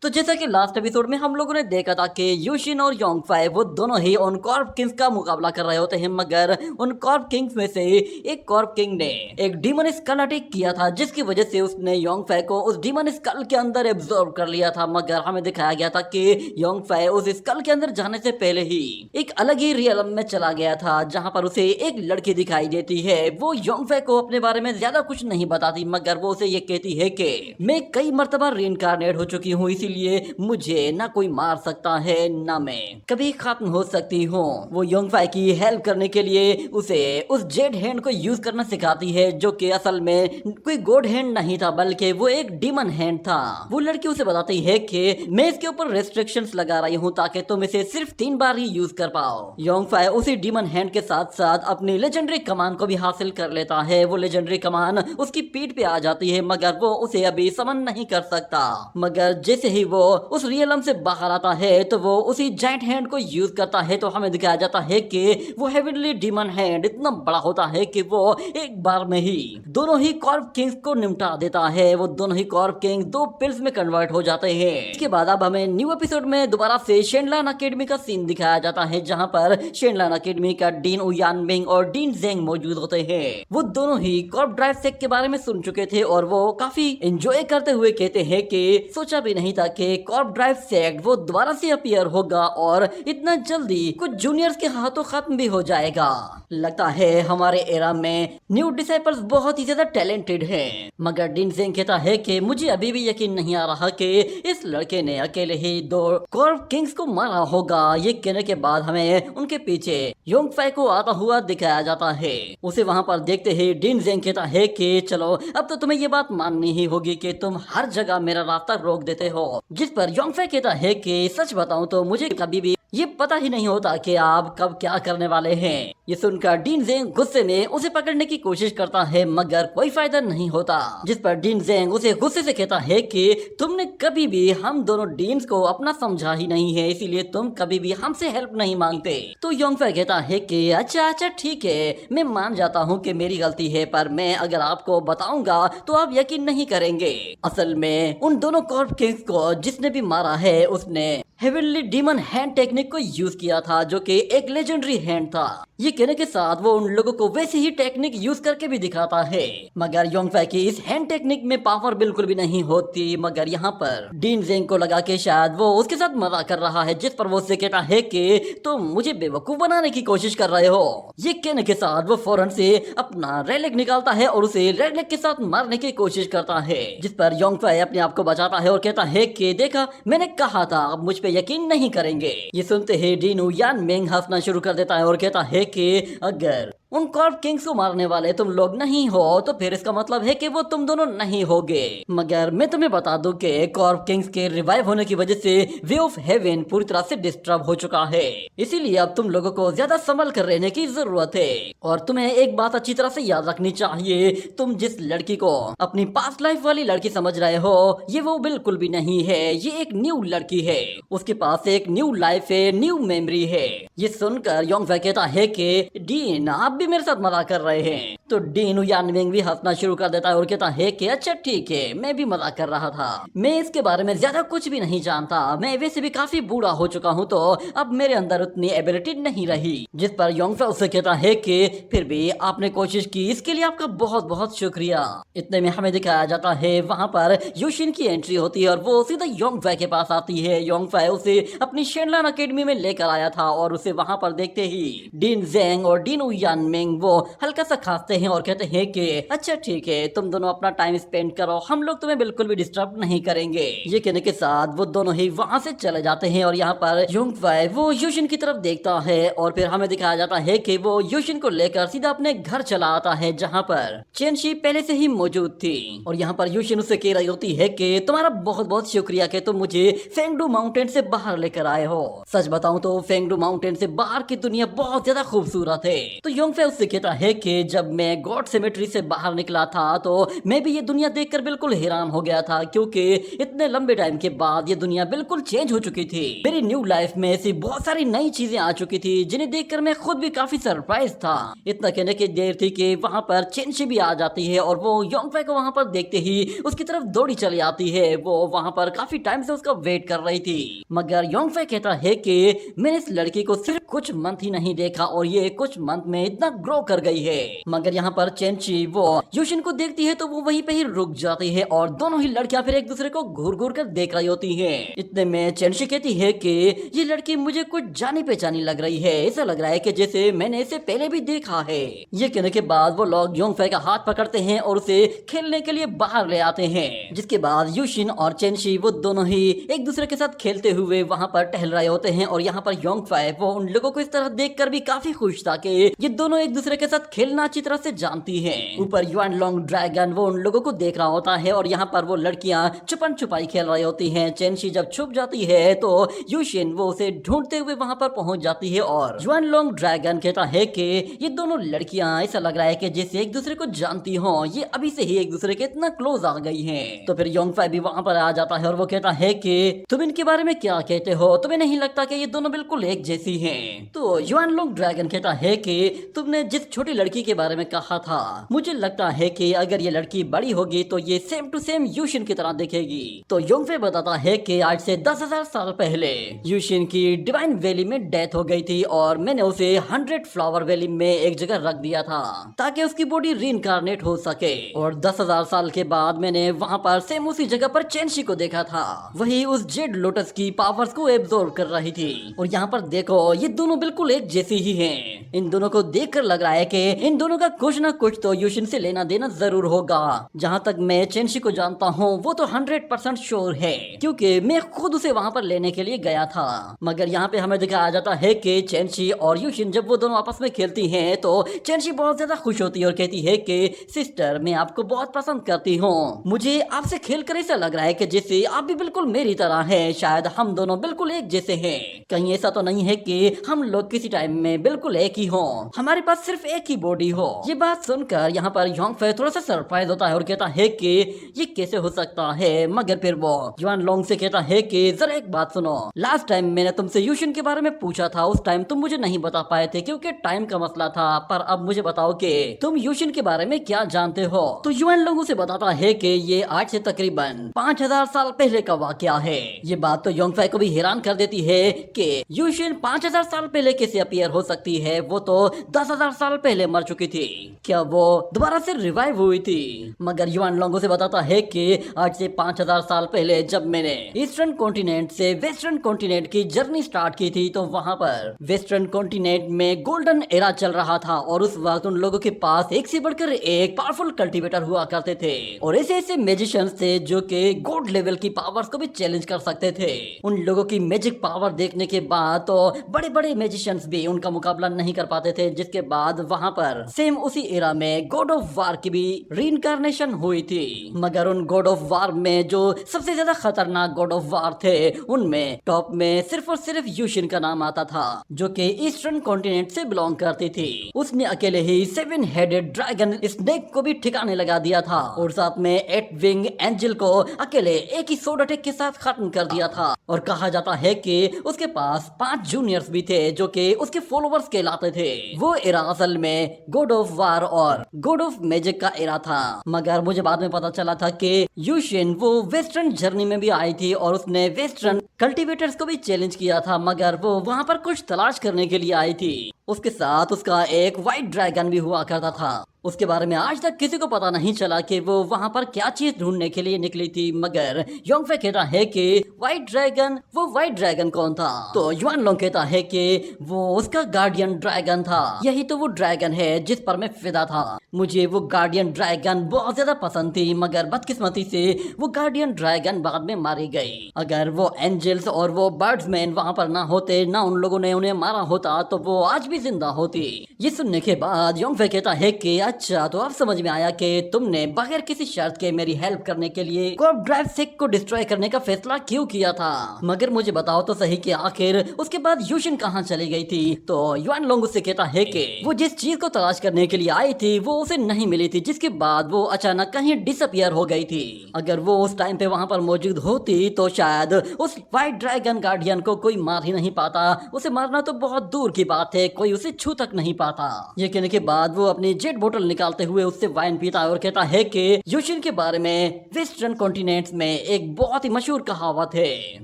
तो जैसा कि लास्ट एपिसोड में हम लोगों ने देखा था कि यूशिन और योंगफाई वो दोनों ही उन कॉर्प किंग्स का मुकाबला कर रहे होते हैं, मगर उन कॉर्प किंग्स में से एक कॉर्प किंग ने एक डीमन स्कल अटैक किया था, जिसकी वजह से उसने योंगफाई को उस डीमन स्कल के अंदर एब्जॉर्ब कर लिया था। मगर हमें दिखाया गया था कि योंगफाई उस स्कल के अंदर जाने से पहले ही एक अलग ही रियलम में चला गया था, जहां पर उसे एक लड़की दिखाई देती है। वो योंगफाई को अपने बारे में ज्यादा कुछ नहीं बताती, मगर वो उसे ये कहती है कि मैं कई मर्तबा रीइंकार्नेट हो चुकी हूँ, इसीलिए मुझे ना कोई मार सकता है ना मैं कभी खत्म हो सकती हूँ। वो योंगफाई की हेल्प करने के लिए उसे उस जेड हैंड को यूज करना सिखाती है, जो कि असल में कोई गॉड हैंड नहीं था, बल्कि वो एक डीमन हैंड था। वो लड़की उसे बताती है कि मैं इसके ऊपर रेस्ट्रिक्शंस लगा रही हूँ ताकि तुम इसे सिर्फ 3 बार ही यूज कर पाओ। योंगफाई उसी डीमन हैंड के साथ साथ अपनी लेजेंडरी कमान को भी हासिल कर लेता है। वो लेजेंडरी कमान उसकी पीठ पे आ जाती है, मगर वो उसे अभी समन नहीं कर सकता। मगर जैसे ही वो उस रियलम से बाहर आता है तो वो उसी जाइंट हैंड को यूज करता है। तो हमें दिखाया जाता है कि वो हेवनली डीमन हैंड इतना बड़ा होता है कि वो एक बार में ही दोनों ही कॉर्प किंग्स को निपटा देता है। वो दोनों ही कॉर्प किंग 2 पिल्स में कन्वर्ट हो जाते हैं। इसके बाद अब हमें न्यू एपिसोड में दोबारा से शेनलान अकेडमी का सीन दिखाया जाता है, जहां पर शेनलान अकेडमी का डीन उयानमिंग और डीन जेंग मौजूद होते हैं। वो दोनों ही कॉर्प ड्राइव सेक्ट के बारे में सुन चुके थे और वो काफी एंजॉय करते हुए कहते हैं कि सोचा भी नहीं था कि कॉर्प ड्राइव सेक्ट वो दोबारा से अपीयर होगा और इतना जल्दी कुछ जूनियर्स के हाथों खत्म भी हो जाएगा। लगता है हमारे एरा में न्यू डिसाइपल्स बहुत ही ज्यादा टैलेंटेड हैं। मगर डीन जेंग कहता है कि मुझे अभी भी यकीन नहीं आ रहा कि इस लड़के ने अकेले ही 2 कॉर्प किंग्स को मारा होगा। ये कहने के बाद हमें उनके पीछे योंगफाई को आता हुआ दिखाया जाता है। उसे वहां पर देखते ही डीन जेंग कहता है कि चलो अब तो तुम्हें ये बात माननी ही होगी कि तुम हर जगह मेरा रास्ता रोक देते हो। जिस पर योंगफाई कहता है कि सच बताऊं तो मुझे कभी भी ये पता ही नहीं होता कि आप कब क्या करने वाले हैं। ये सुनकर डीन जेंग गुस्से में उसे पकड़ने की कोशिश करता है, मगर कोई फायदा नहीं होता। जिस पर डीन जेंग उसे गुस्से से कहता है कि तुमने कभी भी हम दोनों डीन्स को अपना समझा ही नहीं है, इसीलिए तुम कभी भी हमसे हेल्प नहीं मांगते। तो योंगफाई कहता है कि अच्छा अच्छा ठीक है, मैं मान जाता हूँ कि मेरी गलती है, पर मैं अगर आपको बताऊंगा तो आप यकीन नहीं करेंगे। असल में उन दोनों कॉर्प किंग्स को जिसने भी मारा है उसने हेवनली डीमन हैंड टेक्निक को यूज किया था, जो कि एक लेजेंडरी हैंड था। ये कहने के साथ वो उन लोगों को वैसे ही टेक्निक यूज करके भी दिखाता है। मगर योंगफाई की इस हैंड टेक्निक में पावर बिल्कुल भी नहीं होती। मगर यहाँ पर डीन जेंग को लगा कि शायद वो उसके साथ मजाक कर रहा है, जिस पर वो उससे कहता है कि तुम मुझे बेवकूफ बनाने की कोशिश कर रहे हो। ये कहने के साथ वो फौरन से अपना रेड निकालता है और उसे रेड लेग के साथ मारने की कोशिश करता है, जिस पर योंगफाई अपने आप को बचाता है और कहता है कि देखा मैंने कहा था, अब मुझ पे यकीन नहीं करेंगे। ये सुनते ही डीन उयानमिंग हंसना शुरू कर देता है और कहता है कि अगर उन कॉर्प किंग्स को मारने वाले तुम लोग नहीं हो तो फिर इसका मतलब है कि वो तुम दोनों नहीं होगे। मगर मैं तुम्हें बता दूं कि कॉर्प किंग्स के रिवाइव होने की वजह से वे ऑफ हेवन पूरी तरह से डिस्टर्ब हो चुका है, इसीलिए अब तुम लोगों को ज्यादा संभल कर रहने की जरूरत है। और तुम्हें एक बात अच्छी तरह से याद रखनी चाहिए, तुम जिस लड़की को अपनी पास्ट लाइफ वाली लड़की समझ रहे हो, ये वो बिल्कुल भी नहीं है। ये एक न्यू लड़की है, उसके पास एक न्यू लाइफ है, न्यू मेमोरी है। ये सुनकर योंगफाई कहता है कि डीन आप भी मेरे साथ मजाक कर रहे हैं। तो डीन उयानमिंग भी हंसना शुरू कर देता है और कहता है कि अच्छा ठीक है, मैं भी मजाक कर रहा था, मैं इसके बारे में ज्यादा कुछ भी नहीं जानता, मैं वैसे भी काफी बूढ़ा हो चुका हूँ, तो अब मेरे अंदर उतनी एबिलिटी नहीं रही। जिस पर योंगफाई उससे कहता है कि फिर भी आपने कोशिश की, इसके लिए आपका बहुत बहुत शुक्रिया। इतने में हमें दिखाया जाता है वहाँ पर यूशिन की एंट्री होती है और वो सीधा योंगफाई के पास आती है। योंगफाई उसे अपनी शेनलान अकेडमी में लेकर आया था और उसे वहाँ पर देखते ही डीन जेंग और डीन उयानमिंग वो हल्का सा खांसते हैं और कहते हैं कि अच्छा ठीक है, तुम दोनों अपना टाइम स्पेंड करो, हम लोग तुम्हें बिल्कुल भी डिस्टर्ब नहीं करेंगे। ये कहने के साथ वो दोनों ही वहाँ से चले जाते हैं और यहाँ पर योंगफाई वो यूशिन की तरफ देखता है और फिर हमें दिखाया जाता है कि वो यूशिन को लेकर सीधा अपने घर चला आता है, जहाँ पर चेनशी पहले से ही मौजूद थी। और यहाँ पर यूशिन उससे कह रही होती है कि तुम्हारा बहुत बहुत शुक्रिया कि तुम मुझे फेंगडू माउंटेन से बाहर लेकर आए हो। सच बताऊं तो फेंगडू माउंटेन से बाहर की दुनिया बहुत ज्यादा खूबसूरत है। तो योंगफाई योंगफे उससे कहता है कि जब मैं गॉड सेमेट्री से बाहर निकला था तो मैं भी ये दुनिया देखकर बिल्कुल हैरान हो गया था, क्योंकि इतने लंबे टाइम के बाद ये दुनिया बिल्कुल चेंज हो चुकी थी। मेरी न्यू लाइफ में ऐसी बहुत सारी नई चीजें आ चुकी थी जिन्हें देखकर मैं खुद भी काफी सरप्राइज था। इतना कहने की देर थी कि वहाँ पर चेंशी भी आ जाती है और वो योंगफे को वहाँ पर देखते ही उसकी तरफ दौड़ी चली आती है। वो वहाँ पर काफी टाइम से उसका वेट कर रही थी, मगर योंगफे कहता है कि मैंने इस लड़की को सिर्फ कुछ मंथ ही नहीं देखा और ये कुछ मंथ में इतना ग्रो कर गई है। मगर यहाँ पर चेंची वो यूशिन को देखती है तो वो वहीं पे ही रुक जाती है और दोनों ही लड़कियां फिर एक दूसरे को घूर घूर कर देख रही होती हैं। इतने में चेंशी कहती है कि ये लड़की मुझे कुछ जानी पहचानी लग रही है, ऐसा लग रहा है कि जैसे मैंने इसे पहले भी देखा है। ये कहने के बाद वो लोग योंगफे का हाथ पकड़ते हैं और उसे खेलने के लिए बाहर ले आते हैं, जिसके बाद यूशिन और चेंशी वो दोनों ही एक दूसरे के साथ खेलते हुए वहाँ पर टहल रहे होते हैं। और यहाँ पर योंगफे वो उन लोगों को इस तरह देखकर भी काफी खुश था कि ये दोनों एक दूसरे के साथ खेलना अच्छी तरह से जानती हैं। ऊपर युआन लोंग ड्रैगन वो उन लोगों को देख रहा होता है और यहाँ पर वो लड़कियां छुपन छुपाई खेल रही होती हैं। चेंशी जब छुप जाती है तो यूशिन वो उसे ढूंढते हुए वहाँ पर पहुंच जाती है और युआन लोंग ड्रैगन कहता है कि ये दोनों लड़कियां ऐसा लग रहा है कि जैसे एक दूसरे को जानती हो, ये अभी से ही एक दूसरे के इतना क्लोज आ गई है। तो फिर योंगफे भी वहाँ पर आ जाता है और वो कहता है कि तुम इनके बारे में क्या कहते हो, तुम्हें नहीं लगता कि ये दोनों बिल्कुल एक जैसी हैं? तो युआन लोंग ड्रैगन कहता है कि तुमने जिस छोटी लड़की के बारे में कहा था, मुझे लगता है कि अगर ये लड़की बड़ी होगी तो ये सेम टू सेम यूशिन की तरह दिखेगी। तो योंगफे बताता है कि आज से 10,000 साल पहले यूशिन की डिवाइन वैली में डेथ हो गई थी और मैंने उसे 100 फ्लावर वैली में एक जगह रख दिया था ताकि उसकी बॉडी रीइंकार्नेट हो सके। और 10,000 साल के बाद मैंने वहाँ पर सेम उसी जगह पर चेंशी को देखा था, वही उस जेड लोटस की पावर्स को एब्जॉर्ब कर रही थी। और यहाँ पर देखो ये दोनों बिल्कुल एक जैसी ही हैं। इन दोनों को देखकर लग रहा है कि इन दोनों का कुछ ना कुछ तो यूशिन से लेना देना जरूर होगा। जहाँ तक मैं चेंशी को जानता हूँ वो तो 100% श्योर है, क्योंकि मैं खुद उसे वहाँ पर लेने के लिए गया था। मगर यहाँ पे हमें दिखाया जाता है कि चेंशी और यूशिन जब वो दोनों आपस में खेलती हैं तो चेंशी बहुत ज्यादा खुश होती है और कहती है कि सिस्टर मैं आपको बहुत पसंद करती हूँ, मुझे आपसे खेल कर ऐसा लग रहा है कि जैसे आप भी बिल्कुल मेरी तरह है, शायद हम दोनों बिल्कुल एक जैसे हैं। कहीं ऐसा तो नहीं है कि हम लोग किसी टाइम में बिल्कुल एक ही हों, हमारे पास सिर्फ एक ही बॉडी हो। ये बात सुनकर यहाँ पर योंगफे थोड़ा सा सरप्राइज होता है और कहता है कि ये कैसे हो सकता है। मगर फिर वो युआन लोंग से कहता है कि जरा एक बात सुनो, लास्ट टाइम मैंने तुमसे यूशिन के बारे में पूछा था, उस टाइम तुम मुझे नहीं बता पाए थे क्योंकि टाइम का मसला था, पर अब मुझे बताओ कि तुम यूशिन के बारे में क्या जानते हो। तो युआन लोंग उसे बताता है कि ये आज से तकरीबन 5,000 साल पहले का वाकया है। ये बात तो योंगफे को भी हैरान कर देती है कि यूशिन 5,000 साल पहले कैसे अपीयर हो सकती है, वो तो 10,000 साल पहले मर चुकी थी, क्या वो दोबारा से रिवाइव हुई थी? मगर युआन लोंग उसे बताता है कि आज से 5,000 साल पहले जब मैंने ईस्टर्न कॉन्टिनेंट से वेस्टर्न कॉन्टिनेंट की जर्नी स्टार्ट की थी तो वहाँ पर वेस्टर्न कॉन्टिनेंट में गोल्डन एरा चल रहा था और उस वक्त उन लोगों के पास एक से बढ़कर एक पावरफुल कल्टीवेटर हुआ करते थे और ऐसे ऐसे मैजिशियंस थे जो कि गॉड लेवल की पावर्स को भी चैलेंज कर सकते थे। उन लोगों की मैजिक पावर देखने के बाद तो बड़े बड़े मैजिशियंस भी उनका मुकाबला नहीं कर पाते थे, जिसके बाद वहाँ पर सेम उसी एरा में गॉड ऑफ वार की भी रीइंकार्नेशन हुई थी। मगर उन गॉड ऑफ वार में जो सबसे ज्यादा खतरनाक गॉड ऑफ वार थे उनमें टॉप में सिर्फ और सिर्फ यूशिन का नाम आता था, जो कि ईस्टर्न कॉन्टिनेंट से बिलोंग करती थी। उसने अकेले ही 7 हेडेड ड्रैगन स्नेक को भी ठिकाने लगा दिया था और साथ में 8 विंग एंजल को अकेले एक ही सोड अटैक के साथ खत्म कर दिया था। और कहा जाता है कि उसके पास 5 जूनियर्स भी थे जो कि उसके फॉलोवर्स कहलाते थे। वो एरा असल में गॉड ऑफ वार और गॉड ऑफ मैजिक का एरा था। मगर मुझे बाद में पता चला था कि यूशिन वो वेस्टर्न जर्नी में भी आई थी और उसने वेस्टर्न कल्टीवेटर्स को भी चैलेंज किया था, मगर वो वहाँ पर कुछ तलाश करने के लिए आई थी। उसके साथ उसका एक व्हाइट ड्रैगन भी हुआ करता था। उसके बारे में आज तक किसी को पता नहीं चला कि वो वहाँ पर क्या चीज ढूंढने के लिए निकली थी। मगर योंगफे कहता है कि व्हाइट ड्रैगन, वो व्हाइट ड्रैगन कौन था? तो युआन लोंग कहता है कि वो उसका गार्डियन ड्रैगन था, यही तो वो ड्रैगन है जिस पर मैं फिदा था। मुझे वो गार्डियन ड्रैगन बहुत ज्यादा पसंद थी, मगर बदकिस्मती से वो गार्डियन ड्रैगन बाद में मारी गई। अगर वो एंजल्स और वो बर्ड्समैन वहाँ पर ना होते, ना उन लोगों ने उन्हें मारा होता, तो वो आज भी जिंदा होती। ये सुनने के बाद योंगफे कहता है कि आज अच्छा, तो अब समझ में आया कि तुमने बगैर किसी शर्त के मेरी हेल्प करने के लिए कॉर्प ड्राइव सिक को डिस्ट्रॉय करने का फैसला क्यों किया था। मगर मुझे बताओ तो सही कि आखिर उसके बाद यूशिन कहाँ चली गई थी। तो युआन लोंग उससे कहता है कि वो जिस चीज को तलाश करने के लिए आई थी वो उसे नहीं मिली थी, जिसके बाद वो अचानक कहीं डिसअपियर हो गई थी। अगर वो उस टाइम पे वहाँ पर मौजूद होती तो शायद उस व्हाइट ड्रैगन गार्डियन को कोई मार ही नहीं पाता। उसे मारना तो बहुत दूर की बात है, कोई उसे छू तक नहीं पाता। ये कहने के बाद वो अपनी जेट बोतल निकालते हुए उससे वाइन पीता है और कहता है कि यूशिन के बारे में वेस्टर्न कॉन्टिनेंट में एक बहुत ही मशहूर कहावत है।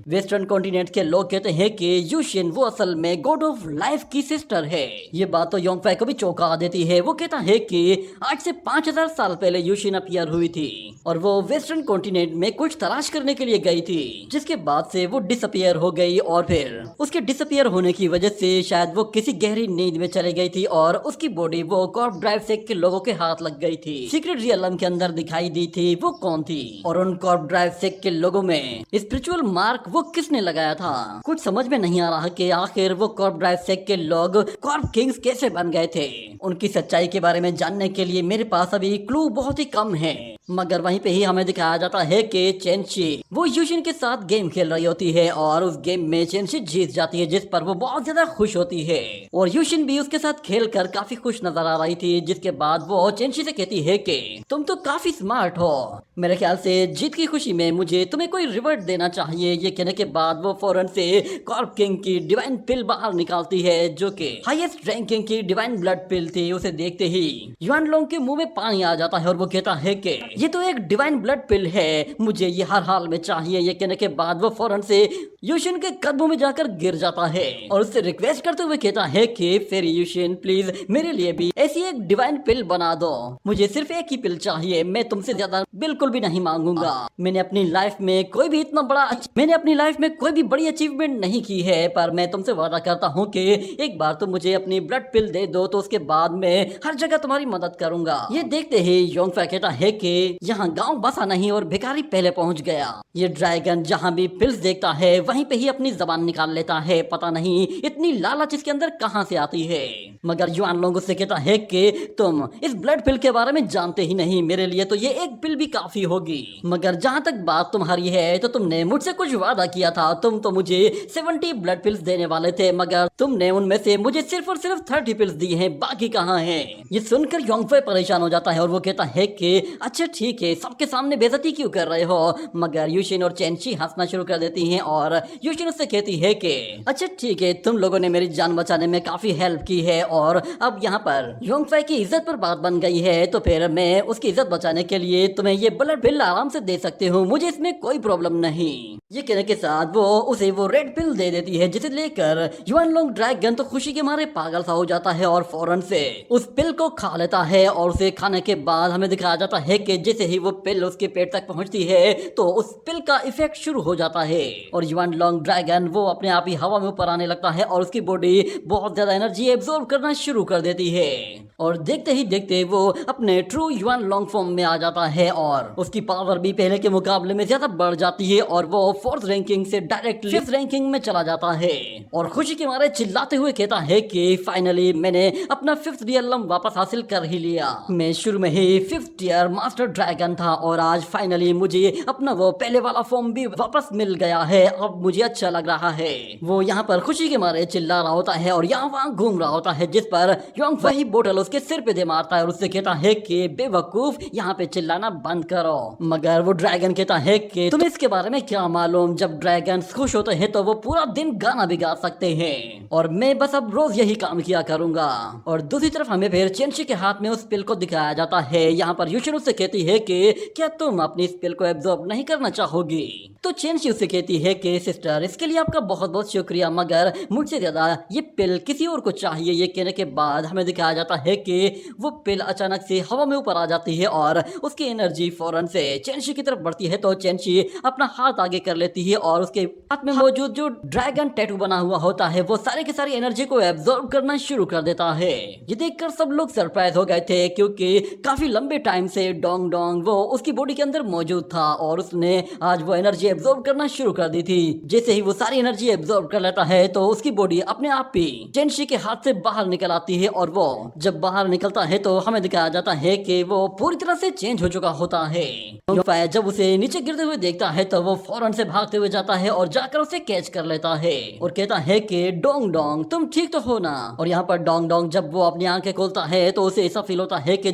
वेस्टर्न कॉन्टिनेंट के लोग कहते हैं कि यूशिन वो असल में गॉड ऑफ लाइफ की सिस्टर है। ये बात तो योंगफाई को भी चौंका देती है। वो कहता है कि आज से 5000 साल पहले यूशिन अपीयर हुई थी और वो वेस्टर्न कॉन्टिनेंट में कुछ तलाश करने के लिए गई थी, जिसके बाद से वो डिसअपियर हो गई और फिर उसके डिसअपियर होने की वजह से शायद वो किसी गहरी नींद में चली गई थी और उसकी बॉडी वो कॉर्प ड्राइव सेक के लोगों के हाथ लग गई थी। सीक्रेट रियलम के अंदर दिखाई दी थी वो कौन थी और उन कॉर्प ड्राइव सेक के लोगों में स्पिरिचुअल मार्क वो किसने लगाया था। कुछ समझ में नहीं आ रहा कि आखिर वो कॉर्प ड्राइव सेक के लोग कॉर्प किंग्स कैसे बन गए थे। उनकी सच्चाई के बारे में जानने के लिए मेरे पास अभी क्लू बहुत ही कम है, मगर वहीं पे ही हमें दिखाया जाता है कि चेंशी वो यूशिन के साथ गेम खेल रही होती है और उस गेम में चेंशी जीत जाती है, जिस पर वो बहुत ज्यादा खुश होती है और यूशिन भी उसके साथ खेलकर काफी खुश नजर आ रही थी। जिसके बाद वो चेंशी से कहती है कि तुम तो काफी स्मार्ट हो, मेरे ख्याल से जीत की खुशी में मुझे तुम्हें कोई रिवॉर्ड देना चाहिए। ये कहने के बाद वो फौरन से कॉर्प किंग की डिवाइन पिल बाहर निकालती है, जो कि हाईएस्ट रैंकिंग की डिवाइन ब्लड पिल थी। उसे देखते ही युआन लोंग के मुंह में पानी आ जाता है और वो कहता है कि ये तो एक डिवाइन ब्लड पिल है, मुझे ये हर हाल में चाहिए। ये कहने के बाद वो फौरन से यूशिन के कदमों में जाकर गिर जाता है और उससे रिक्वेस्ट करते हुए कहता है कि फिर यूशिन प्लीज मेरे लिए भी ऐसी एक डिवाइन पिल बना दो, मुझे सिर्फ एक ही पिल चाहिए, मैं तुमसे ज्यादा बिल्कुल भी नहीं मांगूंगा। मैंने अपनी लाइफ में कोई भी बड़ी अचीवमेंट नहीं की है, पर मैं तुमसे वादा करता हूँ कि एक बार तुम मुझे अपनी ब्लड पिल दे दो तो उसके बाद मैं हर जगह तुम्हारी मदद करूंगा। ये देखते ही योंगफा कहता है कि यहाँ गांव बसा नहीं और भिखारी पहले पहुंच गया। ये ड्रैगन जहाँ भी पिल्स देखता है वहीं पे ही अपनी जबान निकाल लेता है। पता नहीं इतनी लालच इसके अंदर कहाँ से आती है। मगर युआन लोंग उससे कहता है कि तुम इस ब्लड पिल के बारे में जानते ही नहीं, मेरे लिए तो ये एक पिल भी काफी होगी। मगर जहाँ तक बात तुम्हारी है तो तुमने मुझसे कुछ वादा किया था, तुम तो मुझे 70 ब्लड पिल्स देने वाले थे, मगर तुमने उनमें से मुझे सिर्फ और सिर्फ 30 पिल्स दी हैं, बाकी कहाँ हैं। ये सुनकर योंगफे परेशान हो जाता है और वो कहता है कि अच्छा ठीक है, सबके सामने बेइज्जती क्यों कर रहे हो। मगर यूशिन और चेंशी हंसना शुरू कर देती हैं और यूशिन उससे कहती है कि अच्छा ठीक है, तुम लोगों ने मेरी जान बचाने में काफी हेल्प की है और अब यहाँ पर योंगफे की इज्जत पर बात बन गई है, तो फिर मैं उसकी इज्जत बचाने के लिए तुम्हें ये ब्लड पिल आराम से दे सकती हूँ, मुझे इसमें कोई प्रॉब्लम नहीं। ये कहने के साथ वो उसे वो रेड पिल दे देती है, जिसे लेकर युआन लोंग ड्रैगन तो खुशी के मारे पागल सा हो जाता है और फौरन से उस पिल को खा लेता है। और उसे खाने के बाद हमें दिखाया जाता है कि जैसे ही वो पिल उसके पेट तक पहुंचती है तो उस पिल का इफेक्ट शुरू हो जाता है और युआन लोंग ड्रैगन वो अपने आप ही हवा में ऊपर आने लगता है और उसकी बॉडी बहुत ज्यादा एनर्जी एब्जॉर्ब करना शुरू कर देती है और देखते ही देखते वो अपने ट्रू युआन लोंग फॉर्म में आ जाता है और उसकी पावर भी पहले के मुकाबले में ज्यादा बढ़ जाती है और वो 4th रैंकिंग से डायरेक्टली 5th रैंकिंग में चला जाता है और खुशी के मारे चिल्लाते हुए कहता है कि फाइनली मैंने अपना 5th रियलम वापस हासिल कर ही लिया। मैं शुरू में ही 5th टियर मास्टर ड्रैगन था और आज फाइनली मुझे अपना वो पहले वाला फॉर्म भी वापस मिल गया है, अब मुझे अच्छा लग रहा है। वो यहाँ पर खुशी के मारे चिल्ला रहा होता है और यहाँ वहाँ घूम रहा होता है, जिस पर योंगफा ही बोतल उसके सिर पे दे मारता है और उससे कहता है कि बेवकूफ, यहाँ पे चिल्लाना बंद करो। मगर वो ड्रैगन कहता है कि तुम्हें इसके बारे में क्या मालूम, जब ड्रैगन खुश होते हैं तो वो पूरा दिन गाना भी गा सकते हैं और मैं बस अब रोज यही काम किया करूंगा। और दूसरी तरफ हमें फिर चेंशी के हाथ में उस पिल को दिखाया जाता है। यहाँ पर यूशिन उससे कहती है कि क्या तुम अपनी इस पिल को एब्जॉर्ब नहीं करना चाहोगी। तो चेंशी उससे कहती है कि सिस्टर, इसके लिए आपका बहुत बहुत शुक्रिया, मगर मुझसे ज्यादा ये पिल किसी और को चाहिए। ये कहने के बाद हमें दिखाया जाता है कि वो पिल अचानक से हवा में ऊपर आ जाती है और उसकी एनर्जी फौरन से चेंशी की तरफ बढ़ती है। तो चेंशी अपना हाथ आगे कर लेती है और उसके हाथ में मौजूद जो ड्रैगन टैटू बना हुआ होता है वो सारे की सारी एनर्जी को एब्जॉर्ब करना शुरू कर देता है। ये देखकर सब लोग सरप्राइज हो गए थे, क्योंकि काफी लंबे टाइम से डोंग डोंग वो उसकी बॉडी के अंदर मौजूद था और उसने आज वो एनर्जी एब्जॉर्ब करना शुरू कर दी थी। जैसे ही वो सारी एनर्जी एब्जॉर्ब कर लेता है तो उसकी बॉडी अपने आप ही चेंशी के हाथ से बाहर निकल आती है और वो जब बाहर निकलता है तो हमें दिखाया जाता है कि वो पूरी तरह से चेंज हो चुका होता है। योंगफाई जब उसे नीचे गिरते हुए देखता है तो वो फौरन से भागते हुए जाता है और जाकर उसे कैच कर लेता है और कहता है कि डोंग डोंग तुम ठीक तो हो ना। और यहाँ पर डोंग डोंग जब वो अपनी आंखें खोलता है तो उसे ऐसा फील होता है कि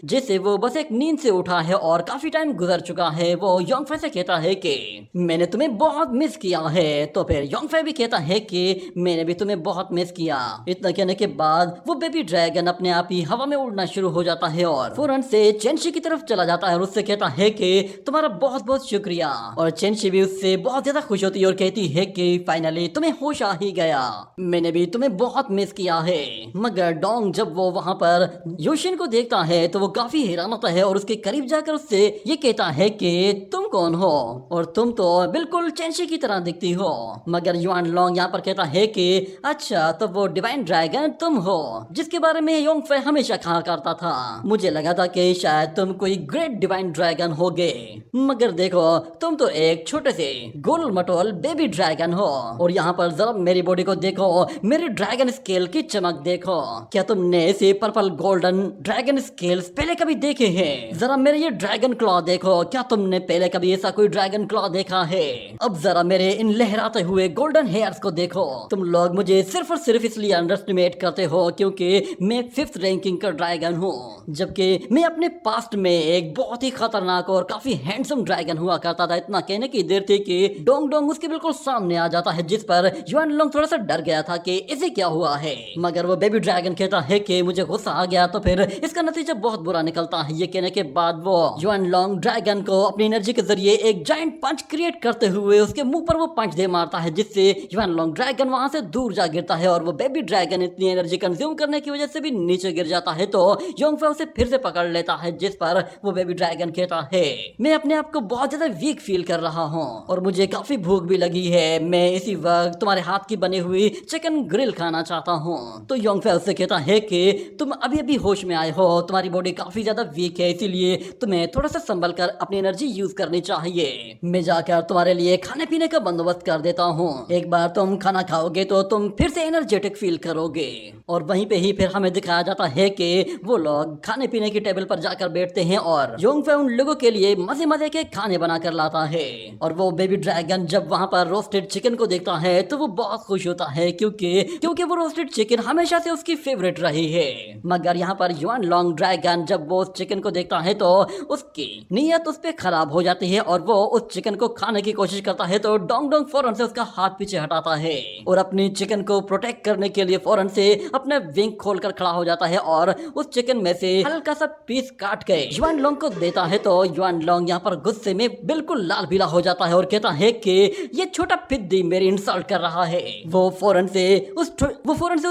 जैसे वो बस एक नींद से उठा है और काफी टाइम गुजर चुका है। वो योंगफाई से कहता है कि मैंने तुम्हें बहुत मिस किया है। तो फिर योंगफाई भी कहता है कि मैंने भी तुम्हें बहुत मिस किया। इतना कहने के बाद वो बेबी ड्रैगन अपने आप ही हवा में उड़ना शुरू हो जाता है और फौरन से चेंशी की तरफ चला जाता है और उससे कहता है कि तुम्हारा बहुत बहुत शुक्रिया। और चेंशी भी उससे बहुत ज्यादा खुश होती है और कहती है कि फाइनली तुम्हें होश आ ही गया, मैंने भी तुम्हें बहुत मिस किया है। मगर डोंग जब वो वहाँ पर योशिन को देखता है तो वो काफी हैरान होता है और उसके करीब जाकर उससे ये कहता है कि तुम कौन हो और तुम तो बिल्कुल चेंशी की तरह दिखती हो। मगर युआन लोंग यहाँ पर कहता है कि अच्छा तो वो डिवाइन ड्रैगन तुम हो जिसके बारे में योंगफाई हमेशा कहा करता था। मुझे लगा था कि शायद तुम कोई ग्रेट डिवाइन ड्रैगन होगे, मगर देखो तुम तो एक छोटे से गोल मटोल बेबी ड्रैगन हो। और यहाँ पर जरा मेरी बॉडी को देखो, मेरे ड्रैगन स्केल की चमक देखो। क्या तुमने ऐसे पर्पल गोल्डन ड्रैगन स्केल्स पहले कभी देखे हैं? जरा मेरे ये ड्रैगन क्लॉ देखो, क्या तुमने पहले कभी ऐसा कोई ड्रैगन क्लॉ देखा है? अब जरा मेरे इन लहराते हुए गोल्डन हेयर्स को देखो। तुम लोग मुझे सिर्फ और सिर्फ इसलिए अंडर एस्टिमेट करते हो क्योंकि मैं 5th रैंकिंग का ड्रैगन हूँ, जबकि मैं अपने पास्ट में एक बहुत ही खतरनाक और काफी हैंडसम ड्रैगन हुआ करता था। इतना कहने की देर थी कि डोंग डोंग उसके बिल्कुल सामने आ जाता है, जिस पर युआन लोंग थोड़ा सा डर गया था कि इसे क्या हुआ है। मगर वो बेबी ड्रैगन कहता है कि मुझे गुस्सा आ गया तो फिर इसका नतीजा बहुत बुरा निकलता है। ये कहने के बाद वो युआन लोंग ड्रैगन को अपनी एनर्जी के जरिए एक जायंट पंच क्रिएट करते हुए उसके मुंह पर वो पंच दे मारता है, जिससे युआन लोंग ड्रैगन वहां से दूर जा गिरता है और वो बेबी ड्रैगन इतनी एनर्जी कंज्यूम करने की वजह से भी नीचे गिर जाता है। तो योंगफाई उसे फिर से पकड़ लेता है, जिस पर वो बेबी ड्रैगन कहता है मैं अपने आप को बहुत ज्यादा वीक फील कर रहा हूँ और मुझे काफी भूख भी लगी है। मैं इसी वक्त तुम्हारे हाथ की बनी हुई चिकन ग्रिल खाना चाहता हूँ। तो योंगफाई उससे कहता है कि तुम अभी अभी होश में आए हो, तुम्हारी बॉडी काफी ज्यादा वीक है, इसीलिए तुम्हें थोड़ा सा संभल कर अपनी एनर्जी यूज करनी चाहिए। मैं जाकर तुम्हारे लिए खाने पीने का बंदोबस्त कर देता हूँ। एक बार तुम खाना खाओगे तो तुम फिर से एनर्जेटिक फील करोगे। और वहीं पे ही फिर हमें दिखाया जाता है कि वो लोग खाने पीने की टेबल पर जाकर बैठते हैं और योंगफाई उन लोगों के लिए मजे मजे के खाने बनाकर लाता है। और वो बेबी ड्रैगन जब वहाँ पर रोस्टेड चिकन को देखता है तो वो बहुत खुश होता है क्योंकि वो रोस्टेड चिकन हमेशा से उसकी फेवरेट रही है। मगर यहाँ पर युआन लोंग ड्रैगन जब वो उस चिकन को देखता है तो उसकी नीयत उस पर खराब हो जाती है और वो उस चिकन को खाने की कोशिश करता है। तो डोंग डोंग फौरन से उसका हाथ पीछे हटाता है और अपनी चिकन को प्रोटेक्ट करने के लिए फौरन से अपना विंग खोलकर खड़ा हो जाता है और उस चिकन में से हल्का सा पीस काट के युआन लोंग को देता है। तो युआन लोंग यहाँ पर गुस्से में बिल्कुल लाल पीला हो जाता है और कहता है कि ये छोटा फिद्दी मेरी इंसल्ट कर रहा है। वो फौरन से उस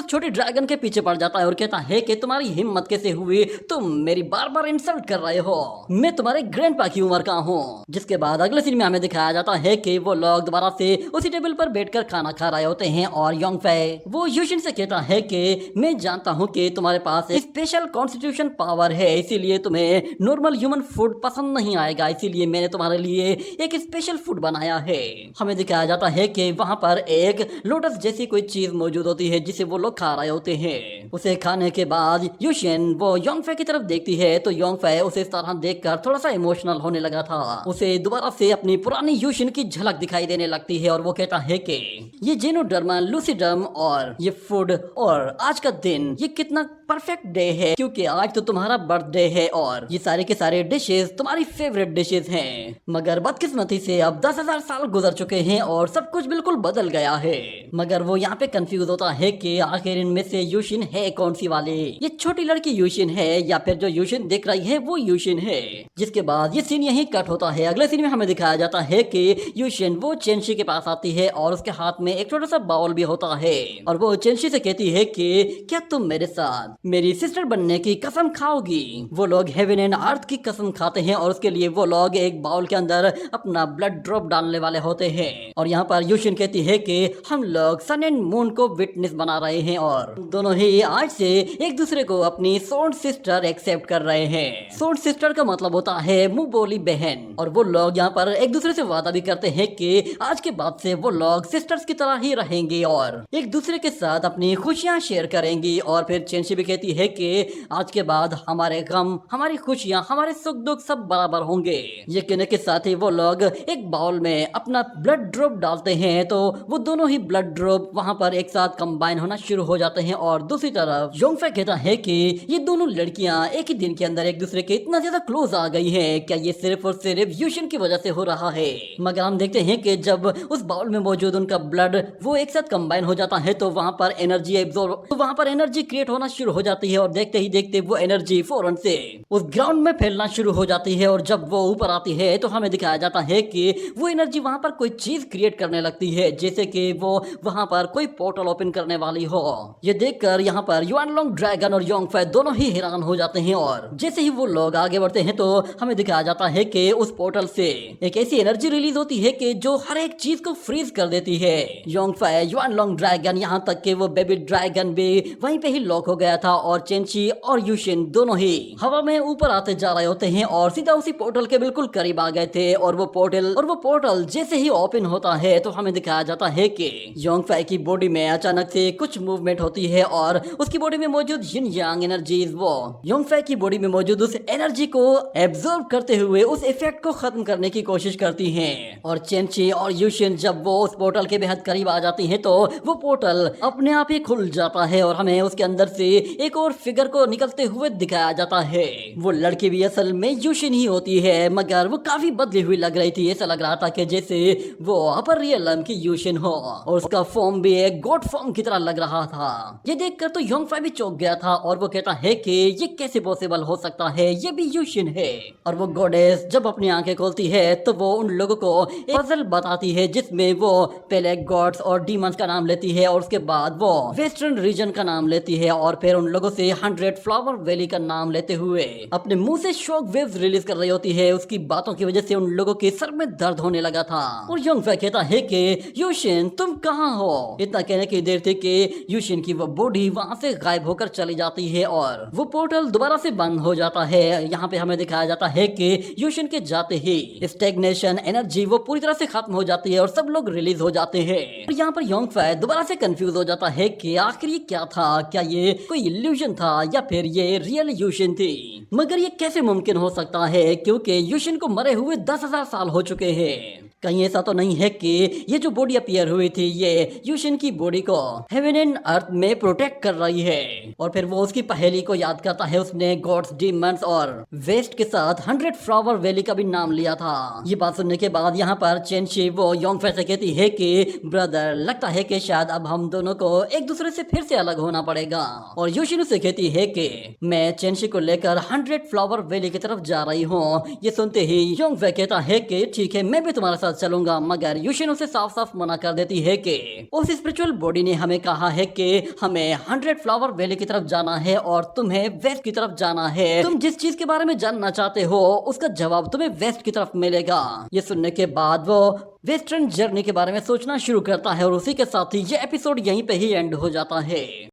छोटे ड्रैगन के पीछे पड़ जाता है और कहता है कि तुम्हारी हिम्मत कैसे हुई, तुम मेरी बार बार इंसल्ट कर रहे हो, मैं तुम्हारे ग्रैंडपा की उम्र का हूँ। जिसके बाद अगले सीन में हमें दिखाया जाता है कि वो लोग दोबारा से उसी टेबल पर बैठकर खाना खा रहे होते हैं और योंगफाई वो यूशिन से कहता है कि मैं जानता हूँ कि तुम्हारे पास एक स्पेशल कॉन्स्टिट्यूशन पावर है, इसीलिए तुम्हें नॉर्मल ह्यूमन फूड पसंद नहीं आएगा, इसीलिए मैंने तुम्हारे लिए एक स्पेशल फूड बनाया है। हमें दिखाया जाता है कि वहाँ पर एक लोटस जैसी कोई चीज मौजूद होती है जिसे वो लोग खा रहे होते हैं। उसे खाने के बाद यूशिन वो योंगफाई की तरफ देखती है तो योंगफाई उसे इस तरह देखकर थोड़ा सा इमोशनल होने लगा था। उसे दोबारा से अपनी पुरानी यूशिन की झलक दिखाई देने लगती है और वो कहता है कि ये जेनोडर्मा लूसिडम और ये फूड और आज का दिन ये कितना परफेक्ट डे है, क्योंकि आज तो तुम्हारा बर्थडे है और ये सारे के सारे डिशेस तुम्हारी फेवरेट डिशेस हैं। मगर बदकिस्मती से अब 10,000 साल गुजर चुके हैं और सब कुछ बिल्कुल बदल गया है। मगर वो यहाँ पे कंफ्यूज होता है कि आखिर इनमें से यूशिन है कौन सी वाली, ये छोटी लड़की यूशिन है या फिर जो यूशिन दिख रही है वो यूशिन है। जिसके बाद ये सीन यहीं कट होता है। अगले सीन में हमें दिखाया जाता है कि यूशिन वो चेंशी के पास आती है और उसके हाथ में एक छोटा सा बाउल भी होता है और वो चेंशी से कहती है कि क्या तुम मेरे साथ मेरी सिस्टर बनने की कसम खाओगी। वो लोग हेवन एंड अर्थ की कसम खाते हैं और उसके लिए वो लोग एक बाउल के अंदर अपना ब्लड ड्रॉप डालने वाले होते हैं। और यहाँ पर यूशिन कहती है कि हम लोग लोग सन एंड मून को विटनेस बना रहे हैं और दोनों ही आज से एक दूसरे को अपनी सोन सिस्टर एक्सेप्ट कर रहे हैं। सोन सिस्टर का मतलब होता है मुंह बोली बहन, और वो लोग यहाँ पर एक दूसरे से वादा भी करते हैं कि आज के बाद से वो लोग सिस्टर्स की तरह ही रहेंगे और एक दूसरे के साथ अपनी खुशियाँ शेयर करेंगी। और फिर चेंशी भी कहती है कि आज के बाद हमारे गम, हमारी खुशियाँ, हमारे सुख दुख सब बराबर होंगे। ये कहने के साथ ही वो लोग एक बाउल में अपना ब्लड ड्रॉप डालते हैं तो वो दोनों ही ब्लड ड्रॉप वहाँ पर एक साथ कंबाइन होना शुरू हो जाते हैं। और दूसरी तरफ योंगफे कहता है कि ये दोनों लड़कियां एक ही दिन के अंदर एक दूसरे के इतना ज्यादा क्लोज आ गई हैं, क्या ये सिर्फ और सिर्फ यूशन की वजह से हो रहा है? मगर हम देखते हैं कि जब उस बाउल में मौजूद उनका ब्लड वो एक साथ कंबाइन हो जाता है तो वहाँ पर एनर्जी एब्जॉर्ब, तो वहाँ पर एनर्जी क्रिएट होना शुरू हो जाती है और देखते ही देखते वो एनर्जी फौरन से उस ग्राउंड में फैलना शुरू हो जाती है। और जब वो ऊपर आती है तो हमें दिखाया जाता है कि वो एनर्जी वहाँ पर कोई चीज क्रिएट करने लगती है, जैसे कि वो वहाँ पर कोई पोर्टल ओपन करने वाली हो। ये देखकर यहाँ पर युआनलोंग ड्रैगन और योंगफे दोनों ही हैरान हो जाते हैं और जैसे ही वो लोग आगे बढ़ते हैं तो हमें दिखाया जाता है कि उस पोर्टल से एक ऐसी एनर्जी रिलीज होती है कि जो हर एक चीज को फ्रीज कर देती है। योंगफे, युआनलोंग ड्रैगन, यहाँ तक कि वो बेबी ड्रैगन भी वहीं पे ही लॉक हो गया था और चेंची और यूशिन दोनों ही हवा में ऊपर आते जा रहे होते हैं और सीधा उसी पोर्टल के बिल्कुल करीब आ गए थे। और वो पोर्टल जैसे ही ओपन होता है तो हमें दिखाया जाता है कि योंगफे की बॉडी में अचानक से कुछ मूवमेंट होती है और उसकी बॉडी में मौजूद यिन यांग एनर्जीज वो योंगफे की बॉडी में मौजूद उस एनर्जी को एब्जॉर्ब करते हुए उस इफेक्ट को खत्म करने की कोशिश करती हैं। और चेंची और यूशिन जब वो उस पोर्टल के बेहद करीब आ जाती हैं तो वो पोर्टल अपने आप ही खुल जाता है और हमें उसके अंदर से एक और फिगर को निकलते हुए दिखाया जाता है। वो लड़की भी असल में यूशिन ही होती है, मगर वो काफी बदली हुई लग रही थी। ऐसा लग रहा था कि जैसे वो अपर रियल की यूशिन हो और उसका फॉर्म भी एक गॉड फॉर्म की तरह लग रहा था। ये देखकर तो योंगफे भी चौंक गया था और वो कहता है कि ये कैसे पॉसिबल हो सकता है, ये भी यूशिन है। और वो गॉडेस जब अपनी आंखें खोलती है तो वो उन लोगों को एक पजल बताती है जिसमें वो पहले गॉड्स और डीमंस का नाम लेती है और उसके बाद वो वेस्टर्न रीजन का नाम लेती है और फिर उन लोगों से 100 फ्लावर वैली का नाम लेते हुए अपने मुंह से शॉक वेव्स रिलीज कर रही होती है। उसकी बातों की वजह से उन लोगों के सर में दर्द होने लगा था। और योंगफे कहता है कि यूशिन तुम कहाँ हो? इतना कहने की देर थी कि यूशिन की वो बॉडी वहां से गायब होकर चली जाती है और वो पोर्टल दोबारा से बंद हो जाता है। यहाँ पे हमें दिखाया जाता है कि यूशिन के जाते ही स्टैग्नेशन एनर्जी वो पूरी तरह से खत्म हो जाती है और सब लोग रिलीज हो जाते हैं। और यहाँ पर योंगफे दोबारा से कंफ्यूज हो जाता है कि आखिर ये क्या था, क्या ये कोई इल्यूजन था या फिर ये रियल यूशिन थी? मगर ये कैसे मुमकिन हो सकता है क्योंकि यूशिन को मरे हुए 10,000 साल हो चुके हैं। कहीं ऐसा तो नहीं है कि ये जो बॉडी अपीयर हुई थी ये यूशिन की बॉडी को हेवन एंड अर्थ में प्रोटेक्ट कर रही है? और फिर वो उसकी पहेली को याद करता है। उसने गॉड्स, डीमंस और वेस्ट के साथ 100 फ्लावर वैली का भी नाम लिया था। ये बात सुनने के बाद यहाँ पर चेंशी वो योंगफे से कहती है कि ब्रदर, लगता है कि शायद अब हम दोनों को एक दूसरे से फिर से अलग होना पड़ेगा। और यूशिन से कहती है कि मैं चेंशी को लेकर 100 फ्लावर वैली की तरफ जा रही हूँ। ये सुनते ही योंगफे कहता है कि ठीक है, मैं भी तुम्हारे साथ चलूंगा। मगर यूशिन उसे साफ साफ मना कर देती है कि उस स्पिरिचुअल बॉडी ने हमें कहा है कि हमें 100 फ्लावर वैली की तरफ जाना है और तुम्हें वेस्ट की तरफ जाना है। तुम जिस चीज के बारे में जानना चाहते हो उसका जवाब तुम्हें वेस्ट की तरफ मिलेगा। ये सुनने के बाद वो वेस्टर्न जर्नी के बारे में सोचना शुरू करता है और उसी के साथ ही ये एपिसोड यहीं पे ही एंड हो जाता है।